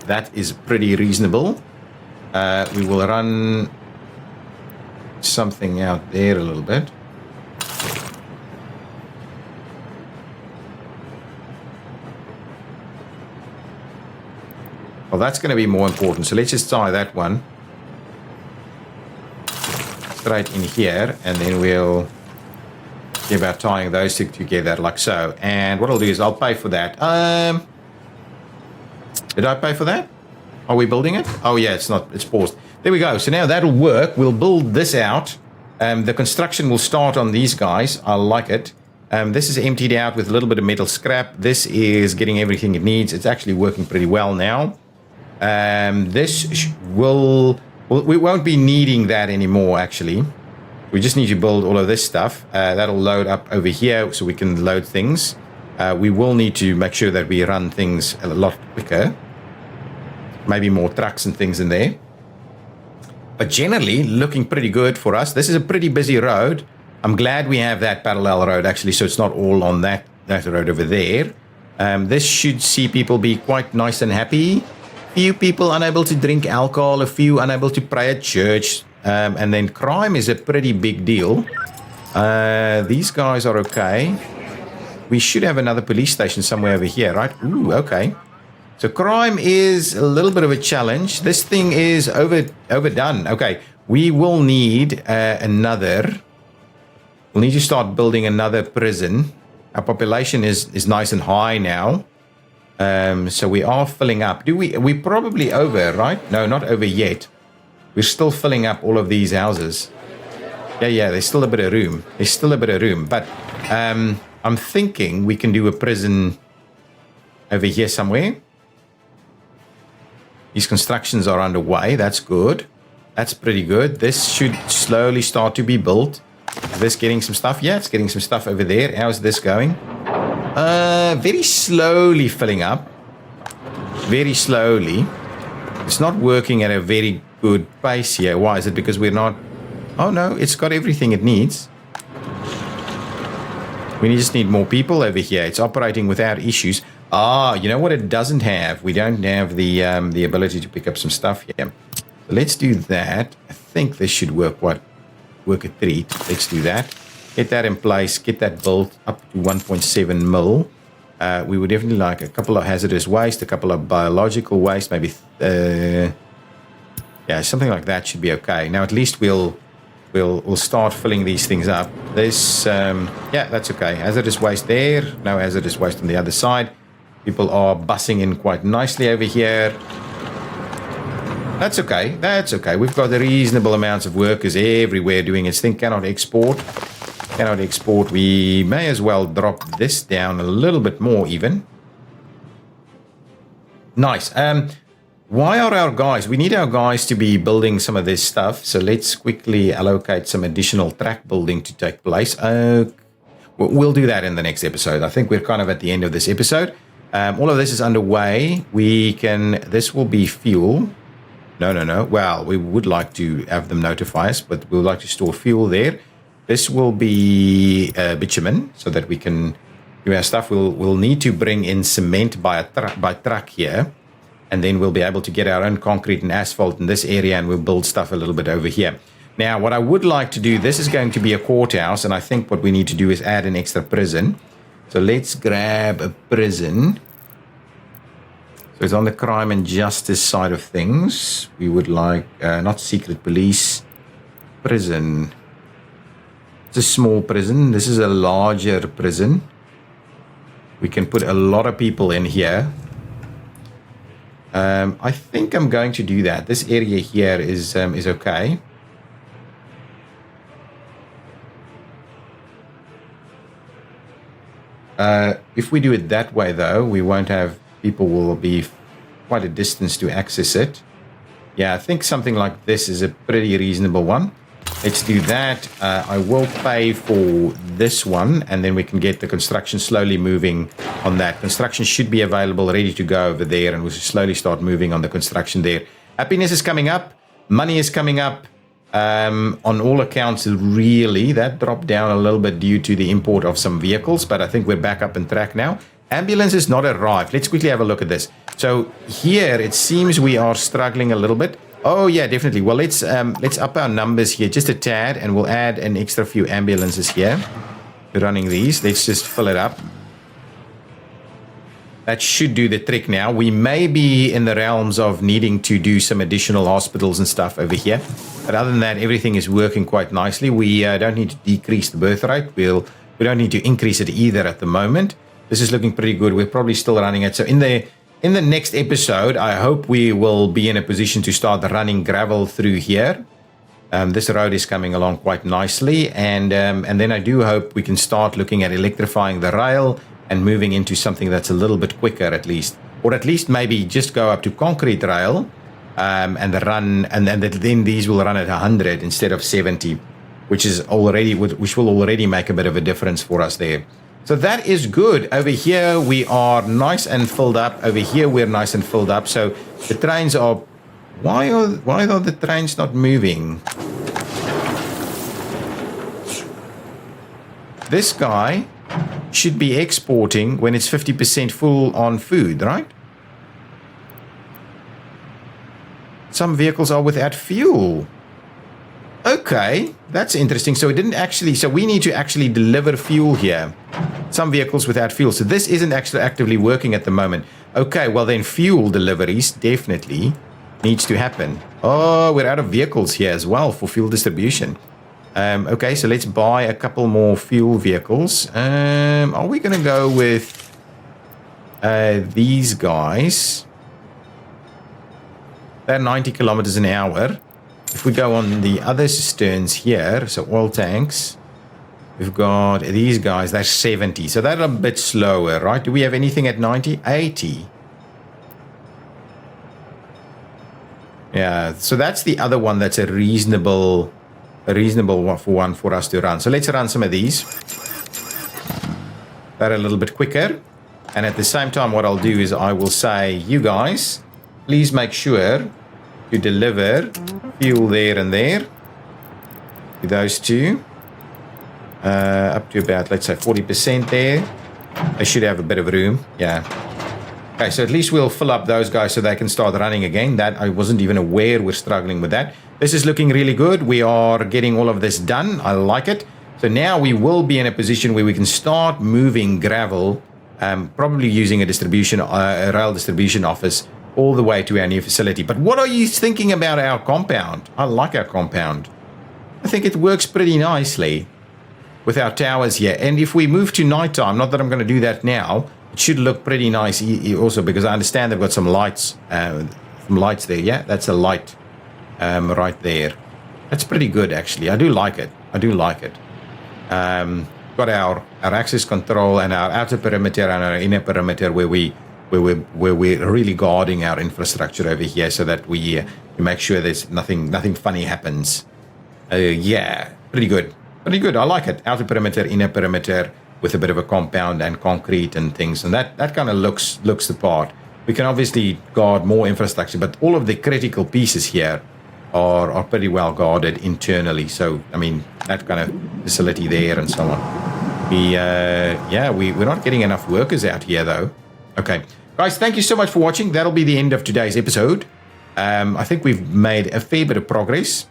That is pretty reasonable. We will run something out there a little bit. Well, that's going to be more important. So let's just tie that one straight in here, and then we'll see about tying those two together like so. And what I'll do is I'll pay for that. Did I pay for that? Are we building it? Oh yeah, it's not. It's paused. There we go. So now that'll work. We'll build this out. The construction will start on these guys. I like it. This is emptied out with a little bit of metal scrap. This is getting everything it needs. It's actually working pretty well now. We won't be needing that anymore, actually. We just need to build all of this stuff. That'll load up over here so we can load things. We will need to make sure that we run things a lot quicker. Maybe more trucks and things in there. But generally, looking pretty good for us. This is a pretty busy road. I'm glad we have that parallel road, actually, so it's not all on that road over there. This should see people be quite nice and happy. Few people unable to drink alcohol, a few unable to pray at church, and then crime is a pretty big deal. These guys are okay. We should have another police station somewhere over here, right? Ooh, okay. So crime is a little bit of a challenge. This thing is overdone. Okay, we will need we'll need to start building another prison. Our population is nice and high now. So we are filling up. We're probably over, right? No, not over yet. We're still filling up all of these houses. Yeah, there's still a bit of room. But I'm thinking we can do a prison over here somewhere. These constructions are underway. That's good. That's pretty good. This should slowly start to be built. Is this getting some stuff? Yeah, it's getting some stuff over there. How's this going? Very slowly filling up. Very slowly. It's not working at a very good pace here. Why? Is it because we're not... Oh, no, it's got everything it needs. We just need more people over here. It's operating without issues. Ah, you know what it doesn't have? We don't have the ability to pick up some stuff here. So let's do that. I think this should work a treat. Let's do that. Get that in place. Get that built up to 1.7 mil. We would definitely like a couple of hazardous waste, a couple of biological waste, maybe... yeah, something like that should be okay. Now, at least we'll start filling these things up. This, yeah, that's okay. Hazardous waste there. No hazardous waste on the other side. People are bussing in quite nicely over here. That's okay. That's okay. We've got reasonable amounts of workers everywhere doing its thing. Cannot export. We may as well drop this down a little bit more even. Nice. Why are our guys... We need our guys to be building some of this stuff. So let's quickly allocate some additional track building to take place. We'll do that in the next episode. I think we're kind of at the end of this episode. All of this is underway. This will be fuel. No. Well, we would like to have them notify us, but we would like to store fuel there. This will be bitumen so that we can do our stuff. We'll need to bring in cement by truck here. And then we'll be able to get our own concrete and asphalt in this area, and we'll build stuff a little bit over here. Now, what I would like to do, this is going to be a courthouse, and I think what we need to do is add an extra prison. So let's grab a prison. So it's on the crime and justice side of things. We would like, not secret police, prison. It's a small prison. This is a larger prison. We can put a lot of people in here. I think I'm going to do that. This area here is okay. If we do it that way, though, we won't have, people will be quite a distance to access it. Yeah, I think something like this is a pretty reasonable one. Let's do that. I will pay for this one, and then we can get the construction slowly moving on that. Construction should be available, ready to go over there, and we'll slowly start moving on the construction there. Happiness is coming up. Money is coming up. On all accounts, really, that dropped down a little bit due to the import of some vehicles, but I think we're back up on track now. Ambulance has not arrived. Let's quickly have a look at this. So here, it seems we are struggling a little bit. Oh, yeah, definitely. Well, let's up our numbers here just a tad, and we'll add an extra few ambulances here. We're running these. Let's just fill it up. That should do the trick now. We may be in the realms of needing to do some additional hospitals and stuff over here. But other than that, everything is working quite nicely. We don't need to decrease the birth rate. We don't need to increase it either at the moment. This is looking pretty good. We're probably still running it. So in the next episode, I hope we will be in a position to start running gravel through here. This road is coming along quite nicely. And then I do hope we can start looking at electrifying the rail and moving into something that's a little bit quicker at least. Or at least maybe just go up to concrete rail and then these will run at 100 instead of 70, which will already make a bit of a difference for us there. So that is good. Over here, we are nice and filled up. Over here, we're nice and filled up. So the trains are... Why are the trains not moving? This guy should be exporting when it's 50% full on food, right? Some vehicles are without fuel. Okay, that's interesting. So it didn't actually... So we need to actually deliver fuel here. Some vehicles without fuel. So this isn't actually actively working at the moment. Okay, well then fuel deliveries definitely needs to happen. Oh, we're out of vehicles here as well for fuel distribution. Okay, so let's buy a couple more fuel vehicles. Are we going to go with these guys? They're 90 kilometers an hour. If we go on the other cisterns here, so oil tanks, we've got these guys, they're 70. So they're a bit slower, right? Do we have anything at 90? 80. Yeah, so that's the other one that's a reasonable one for us to run. So let's run some of these. They're a little bit quicker. And at the same time, what I'll do is I will say, you guys, please make sure to deliver fuel there and there. Those two. Up to about, let's say, 40% there. They should have a bit of room. Yeah. Okay, so at least we'll fill up those guys so they can start running again. That I wasn't even aware we're struggling with that. This is looking really good. We are getting all of this done. I like it. So now we will be in a position where we can start moving gravel, probably using a rail distribution office all the way to our new facility. But what are you thinking about our compound? I like our compound. I think it works pretty nicely with our towers here. And if we move to nighttime, not that I'm going to do that now, it should look pretty nice also, because I understand they've got some lights there. Yeah, that's a light right there. That's pretty good, actually. I do like it. Got our access control and our outer perimeter and our inner perimeter where we're really guarding our infrastructure over here so that we make sure there's nothing funny happens. Yeah, pretty good. I like it. Outer perimeter, inner perimeter, with a bit of a compound and concrete and things, and that kind of looks the part. We can obviously guard more infrastructure, but all of the critical pieces here are pretty well guarded internally. So I mean, that kind of facility there and so on. We're not getting enough workers out here though. Okay, guys, thank you so much for watching. That'll be the end of today's episode. I think we've made a fair bit of progress.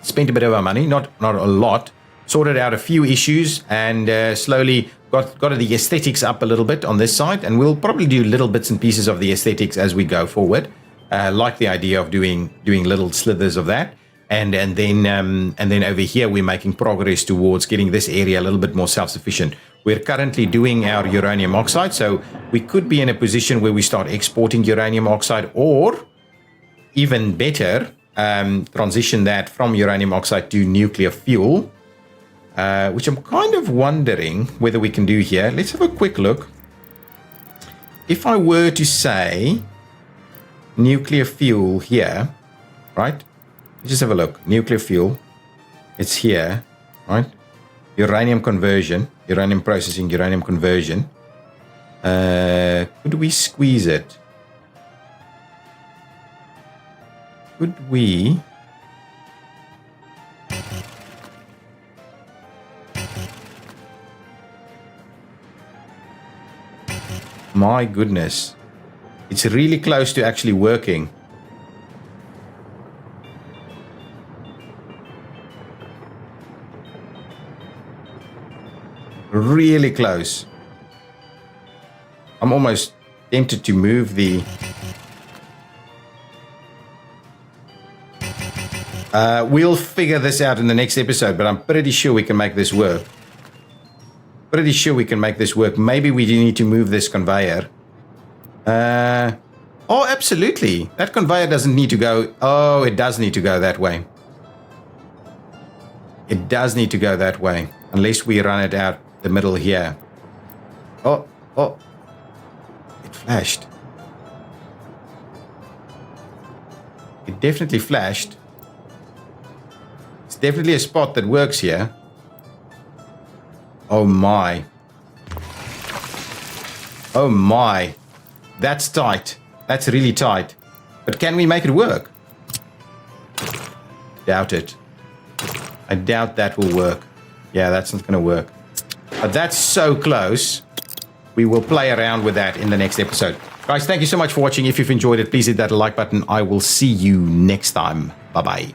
Spent a bit of our money, not a lot. Sorted out a few issues and slowly got the aesthetics up a little bit on this side, and we'll probably do little bits and pieces of the aesthetics as we go forward. Like the idea of doing little slithers of that, and then over here we're making progress towards getting this area a little bit more self-sufficient. We're currently doing our uranium oxide, so we could be in a position where we start exporting uranium oxide, or even better, transition that from uranium oxide to nuclear fuel. which I'm kind of wondering whether we can do here. Let's have a quick look. If I were to say nuclear fuel here, right? Let's just have a look. Nuclear fuel. It's here, right? Uranium conversion, uranium processing, uranium conversion. Could we squeeze it? Could we? My goodness. It's really close to actually working. Really close. I'm almost tempted to move the... we'll figure this out in the next episode, but I'm pretty sure we can make this work. Pretty sure we can make this work. Maybe we do need to move this conveyor. Oh, absolutely. That conveyor doesn't need to go... Oh, it does need to go that way. It does need to go that way. Unless we run it out the middle here. Oh. It flashed. It definitely flashed. It's definitely a spot that works here. Oh my. Oh my. That's tight. That's really tight. But can we make it work? Doubt it. I doubt that will work. Yeah, that's not going to work. But that's so close. We will play around with that in the next episode. Guys, thank you so much for watching. If you've enjoyed it, please hit that like button. I will see you next time. Bye-bye.